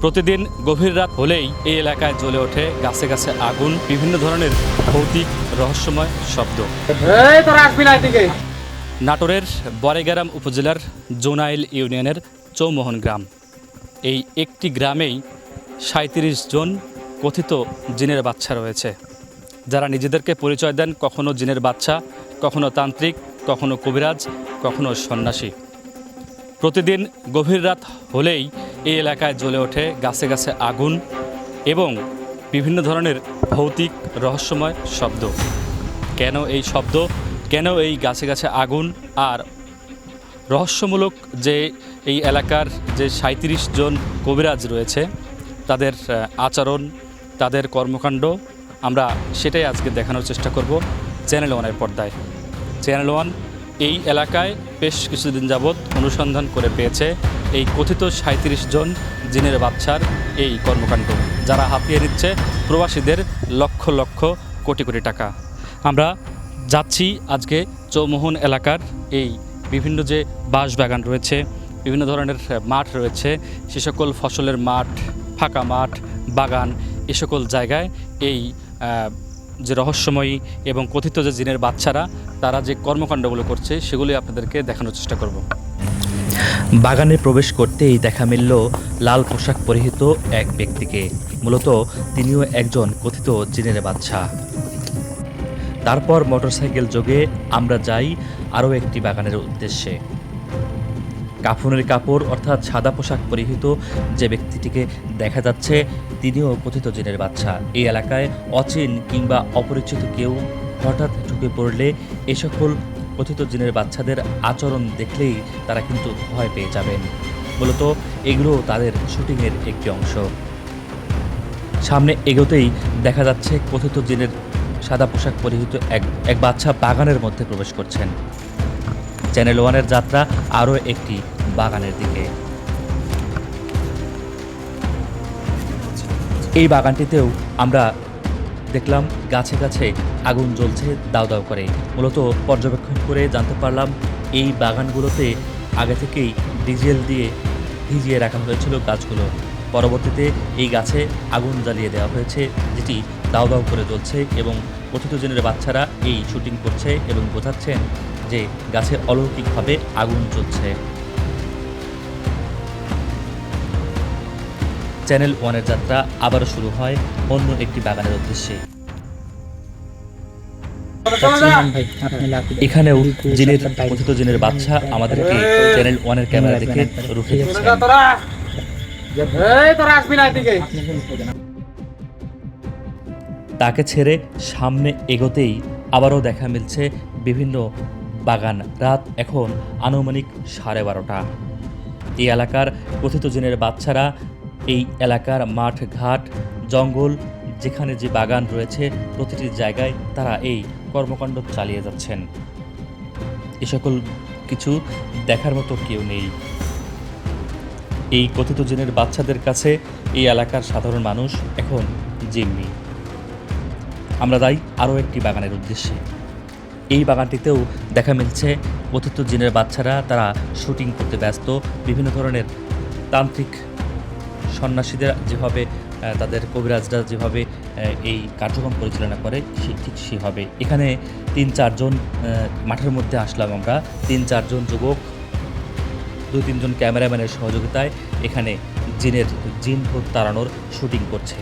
প্রতিদিন গভীর রাত হলেই এই এলাকায় জ্বলে ওঠে গাছে গাছে আগুন, বিভিন্ন ধরনের ভৌতিক রহস্যময় শব্দ। নাটোরের বড়াইগ্রাম উপজেলার জোনাইল ইউনিয়নের চৌমোহন গ্রাম। এই একটি গ্রামেই ৩৭ জন কথিত জিনের বাচ্চা রয়েছে, যারা নিজেদেরকে পরিচয় দেন কখনো জিনের বাচ্চা, কখনো তান্ত্রিক, কখনো কবিরাজ, কখনো সন্ন্যাসী। প্রতিদিন গভীর রাত হলেই এই এলাকায় জ্বলে ওঠে গাছে গাছে আগুন এবং বিভিন্ন ধরনের ভৌতিক রহস্যময় শব্দ। কেন এই শব্দ, কেন এই গাছে গাছে আগুন, আর রহস্যমূলক যে এই এলাকার যে ৩৭ জন কবিরাজ রয়েছে তাদের আচরণ, তাদের কর্মকাণ্ড, আমরা সেটাই আজকে দেখানোর চেষ্টা করব চ্যানেল ওয়ানের পর্দায়। চ্যানেল ওয়ান এই এলাকায় বেশ কিছুদিন যাবৎ অনুসন্ধান করে পেয়েছে এই কথিত ৩৭ জন জিনের বাচ্চার এই কর্মকাণ্ড, যারা হাতিয়ে নিচ্ছে প্রবাসীদের লক্ষ লক্ষ কোটি কোটি টাকা। আমরা যাচ্ছি আজকে চৌমোহন এলাকার এই বিভিন্ন যে বাঁশবাগান রয়েছে, বিভিন্ন ধরনের মাঠ রয়েছে, সে সকল ফসলের মাঠ, ফাঁকা মাঠ, বাগান, এ সকল জায়গায় এই যে রহস্যময়ী এবং কথিত যে জিনের বাচ্চারা তারা যে কর্মকাণ্ডগুলো করছে সেগুলি আপনাদেরকে দেখানোর চেষ্টা করব। বাগানে প্রবেশ করতেই দেখা মিলল লাল পোশাক পরিহিত এক ব্যক্তিকে। মূলত তিনিও একজন কথিত জিনের বাচ্চা। তারপর মোটরসাইকেল যোগে আমরা যাই আরও একটি বাগানের উদ্দেশ্যে। কাফনের কাপড় অর্থাৎ সাদা পোশাক পরিহিত যে ব্যক্তিটিকে দেখা যাচ্ছে তিনিও কথিত জিনের বাচ্চা। এই এলাকায় অচিন কিংবা অপরিচিত কেউ হঠাৎ ঢুকে পড়লে এ সকল কথিত জিনের বাচ্চাদের আচরণ দেখলেই তারা কিন্তু ভয় পেয়ে যাবেন। মূলত এগুলো তাদের শুটিংয়ের একটি অংশ। সামনে এগোতেই দেখা যাচ্ছে কথিত জিনের সাদা পোশাক পরিহিত এক বাচ্চা বাগানের মধ্যে প্রবেশ করছেন। চ্যানেল ওয়ানের যাত্রা আরও একটি বাগানের দিকে। এই বাগানটিতেও আমরা দেখলাম গাছে গাছে আগুন জ্বলছে দাউ দাউ করে। মূলত পর্যবেক্ষণ করে জানতে পারলাম এই বাগানগুলোতে আগে থেকেই ডিজেল দিয়ে ভিজিয়ে রাখা হয়েছিল গাছগুলো। পরবর্তীতে এই গাছে আগুন জ্বালিয়ে দেওয়া হয়েছে, যেটি দাউ দাউ করে জ্বলছে এবং কথিত জিনের বাচ্চারা এই শুটিং করছে এবং বোঝাচ্ছেন যে গাছে অলৌকিকভাবে আগুন জ্বলছে। চ্যানেল ওয়ানের যাত্রা আবারও শুরু হয় অন্য একটি বাগানের উদ্দেশ্যে। এখানেও জিনের কথিত জিনের বাচ্চা আমাদেরকে চ্যানেল ওয়ানের ক্যামেরা দেখে রুখে দিচ্ছে। তাকে ছেড়ে সামনে এগোতেই আবারও দেখা মিলছে বিভিন্ন বাগান। রাত এখন আনুমানিক 12:30। এই এলাকার কথিত জিনের বাচ্চারা এই এলাকার মাঠ ঘাট জঙ্গল যেখানে যে বাগান রয়েছে প্রতিটি জায়গায় তারা এই কর্মকাণ্ড চালিয়ে যাচ্ছেন। এ সকল কিছু দেখার মতো কেউ নেই। এই কথিত জিনের বাচ্চাদের কাছে এই এলাকার সাধারণ মানুষ এখন জিম্মি। আমরা যাই আরও একটি বাগানের উদ্দেশ্যে। এই বাগানটিতেও দেখা মিলছে কথিত জিনের বাচ্চারা তারা শুটিং করতে ব্যস্ত। বিভিন্ন ধরনের তান্ত্রিক সন্ন্যাসীদের যেভাবে তাদের কবিরাজরা যেভাবে এই কার্যক্রম পরিচালনা করে ঠিক সেভাবে এখানে 3-4 জন মাঠের মধ্যে আসলাম আমরা। 3-4 জন যুবক 2-3 জন ক্যামেরাম্যানের সহযোগিতায় এখানে জিন ভূত তাড়ানোর শুটিং করছে।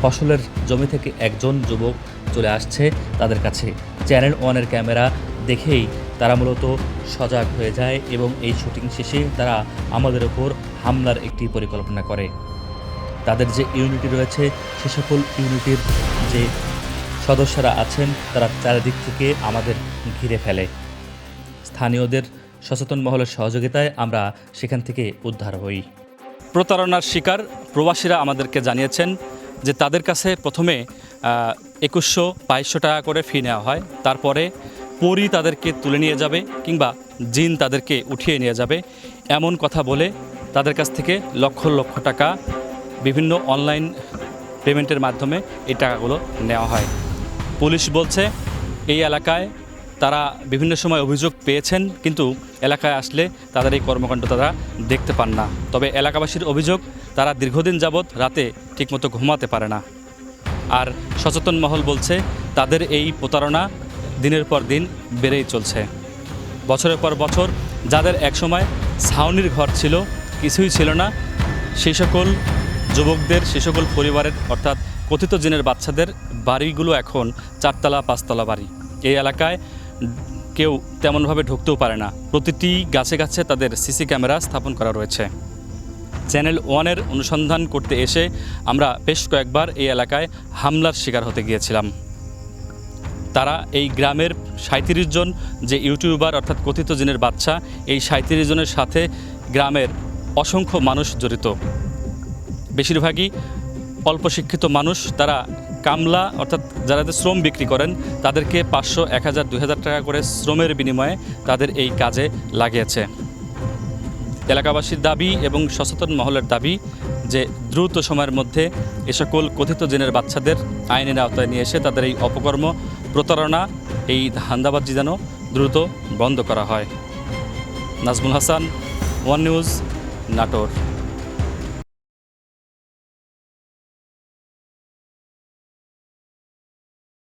ফসলের জমি থেকে একজন যুবক চলে আসছে তাদের কাছে। চ্যানেল ওয়ানের ক্যামেরা দেখেই তারা মূলত সজাগ হয়ে যায় এবং এই শুটিং শেষে তারা আমাদের ওপর হামলার একটি পরিকল্পনা করে। তাদের যে ইউনিটি রয়েছে সে সকল ইউনিটির যে সদস্যরা আছেন তারা চারিদিক থেকে আমাদের ঘিরে ফেলে। স্থানীয়দের সচেতন মহলের সহযোগিতায় আমরা সেখান থেকে উদ্ধার হই। প্রতারণার শিকার প্রবাসীরা আমাদেরকে জানিয়েছেন যে তাদের কাছে প্রথমে 2100-2200 টাকা করে ফি নেওয়া হয়, তারপরে পরী তাদেরকে তুলে নিয়ে যাবে কিংবা জিন তাদেরকে উঠিয়ে নিয়ে যাবে এমন কথা বলে তাদের কাছ থেকে লক্ষ লক্ষ টাকা বিভিন্ন অনলাইন পেমেন্টের মাধ্যমে এই টাকাগুলো নেওয়া হয়। পুলিশ বলছে এই এলাকায় তারা বিভিন্ন সময় অভিযোগ পেয়েছেন, কিন্তু এলাকায় আসলে তাদের এই কর্মকাণ্ড তারা দেখতে পান না। তবে এলাকাবাসীর অভিযোগ তারা দীর্ঘদিন যাবৎ রাতে ঠিকমতো ঘুমাতে পারে না। আর সচেতন মহল বলছে তাদের এই প্রতারণা দিনের পর দিন বেড়েই চলছে। বছরের পর বছর যাদের একসময় ছাউনির ঘর ছিল, কিছুই ছিল না, সেই সকল যুবকদের, সেই সকল পরিবারের অর্থাৎ কথিত জিনের বাচ্চাদের বাড়িগুলো এখন 4তলা 5তলা বাড়ি। এই এলাকায় কেউ তেমনভাবে ঢুকতেও পারে না। প্রতিটি গাছে গাছে তাদের সিসি ক্যামেরা স্থাপন করা রয়েছে। চ্যানেল ওয়ানের অনুসন্ধান করতে এসে আমরা বেশ কয়েকবার এই এলাকায় হামলার শিকার হতে গিয়েছিলাম। তারা এই গ্রামের 37 জন যে ইউটিউবার অর্থাৎ কথিত জিনের বাচ্চা, এই 37 জনের সাথে গ্রামের অসংখ্য মানুষ জড়িত। বেশিরভাগই অল্প শিক্ষিত মানুষ। তারা কামলা অর্থাৎ যারা শ্রম বিক্রি করেন তাদেরকে 500, 1000, 2000 টাকা করে শ্রমের বিনিময়ে তাদের এই কাজে লাগিয়েছে। এলাকাবাসীর দাবি এবং সচেতন মহলের দাবি যে দ্রুত সময়ের মধ্যে এ সকল কথিত জিনের বাচ্চাদের আইনের আওতায় নিয়ে এসে তাদের এই অপকর্ম, প্রতারণা, এই ধান্দাবাজি যেন দ্রুত বন্ধ করা হয়। Nazmul Hasan, one news, Natore.